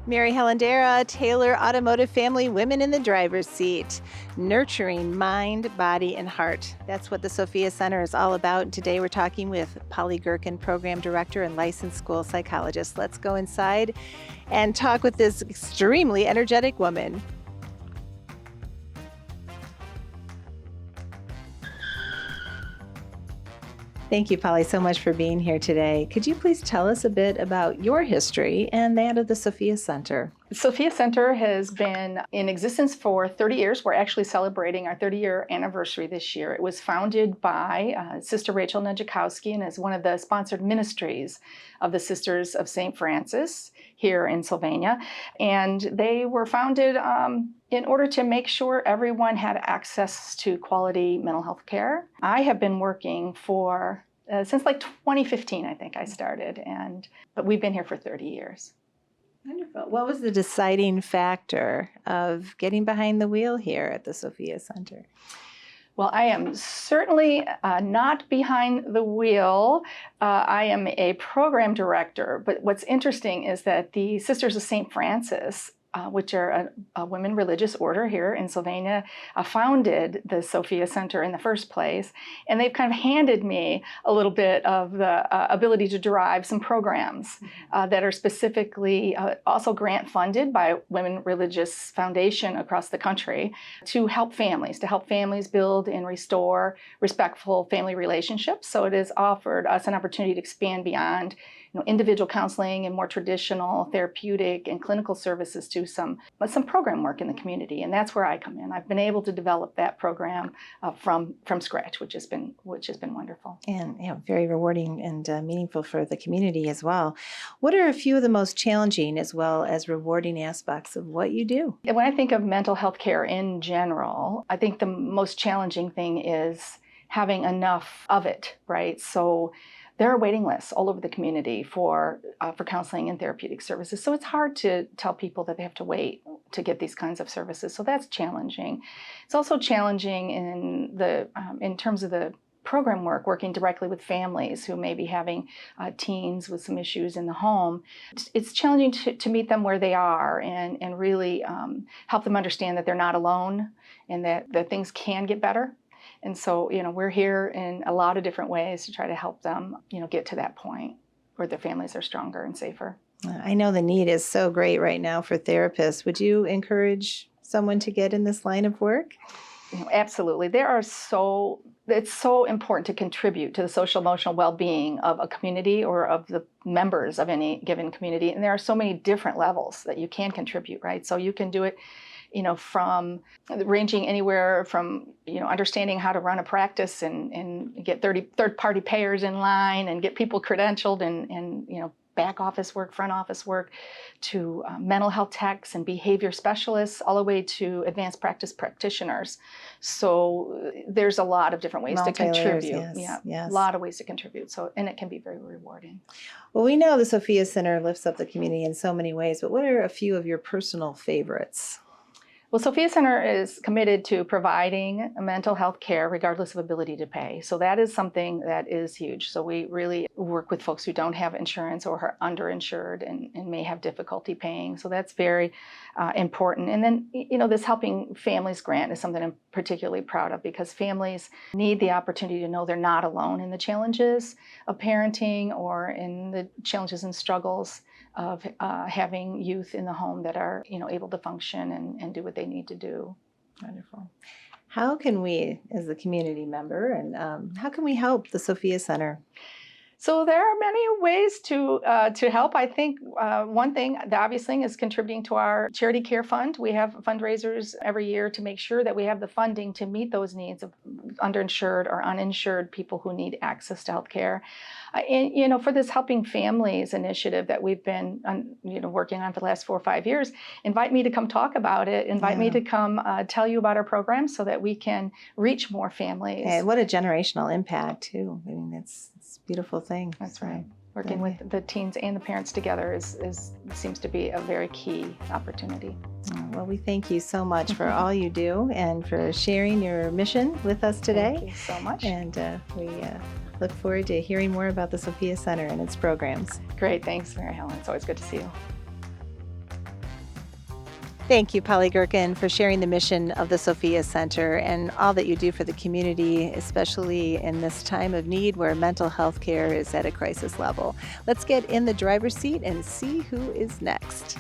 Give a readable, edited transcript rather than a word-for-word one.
Mary Helandera, Taylor Automotive Family Women in the Driver's Seat, nurturing mind, body, and heart. That's what the Sophia Center is all about. Today we're talking with Polly Gerken, Program Director and Licensed School Psychologist. Let's go inside and talk with this extremely energetic woman. Thank you, Polly, so much for being here today. Could you please tell us a bit about your history and that of the Sophia Center? The Sophia Center has been in existence for 30 years. We're actually celebrating our 30-year anniversary this year. It was founded by Sister Rachel Nedzikowski and is one of the sponsored ministries of the Sisters of St. Francis here in Sylvania. And they were founded in order to make sure everyone had access to quality mental health care. I have been working for since like 2015, I think I started, but we've been here for 30 years. Wonderful. What was the deciding factor of getting behind the wheel here at the Sophia Center? Well, I am certainly not behind the wheel. I am a program director, but what's interesting is that the Sisters of St. Francis, which are a women religious order here in Sylvania, founded the Sophia Center in the first place. And they've kind of handed me a little bit of the ability to derive some programs that are specifically also grant funded by Women Religious Foundation across the country to help families build and restore respectful family relationships. So it has offered us an opportunity to expand beyond individual counseling and more traditional therapeutic and clinical services to some program work in the community, and that's where I come in. I've been able to develop that program from scratch, which has been wonderful and very rewarding and meaningful for the community as well. What are a few of the most challenging as well as rewarding aspects of what you do? When I think of mental health care in general, I think the most challenging thing is having enough of it, right? So there are waiting lists all over the community for counseling and therapeutic services. So it's hard to tell people that they have to wait to get these kinds of services. So that's challenging. It's also challenging in terms of the program work, working directly with families who may be having teens with some issues in the home. It's challenging to meet them where they are and really help them understand that they're not alone and that things can get better. And so, we're here in a lot of different ways to try to help them, get to that point where their families are stronger and safer. I know the need is so great right now for therapists. Would you encourage someone to get in this line of work? Absolutely. It's so important to contribute to the social emotional well-being of a community or of the members of any given community. And there are so many different levels that you can contribute, right? So you can do it from ranging anywhere from, understanding how to run a practice and get third-party payers in line and get people credentialed and back office work, front office work, to mental health techs and behavior specialists, all the way to advanced practice practitioners. So there's a lot of different ways to contribute. Yes. A lot of ways to contribute. And it can be very rewarding. Well, we know the Sophia Center lifts up the community in so many ways, but what are a few of your personal favorites? Well, Sophia Center is committed to providing mental health care regardless of ability to pay. So that is something that is huge. So we really work with folks who don't have insurance or are underinsured and may have difficulty paying. So that's very important. And then, this Helping Families grant is something I'm particularly proud of because families need the opportunity to know they're not alone in the challenges of parenting or in the challenges and struggles of having youth in the home that are, able to function and do what they need to do. Wonderful. How can we, as a community member, and how can we help the Sophia Center? So there are many ways to help. I think one thing, the obvious thing, is contributing to our charity care fund. We have fundraisers every year to make sure that we have the funding to meet those needs of underinsured or uninsured people who need access to health care. And, for this Helping Families initiative that we've been, working on for the last 4 or 5 years, invite me to come talk about it. Invite me to come tell you about our program so that we can reach more families. And what a generational impact, too. I mean, it's a beautiful thing. That's right. Working with the teens and the parents together seems to be a very key opportunity. Well, we thank you so much for all you do and for sharing your mission with us today. Thank you so much. And we look forward to hearing more about the Sophia Center and its programs. Great. Thanks, Mary Helen. It's always good to see you. Thank you, Polly Gerken, for sharing the mission of the Sophia Center and all that you do for the community, especially in this time of need where mental health care is at a crisis level. Let's get in the driver's seat and see who is next.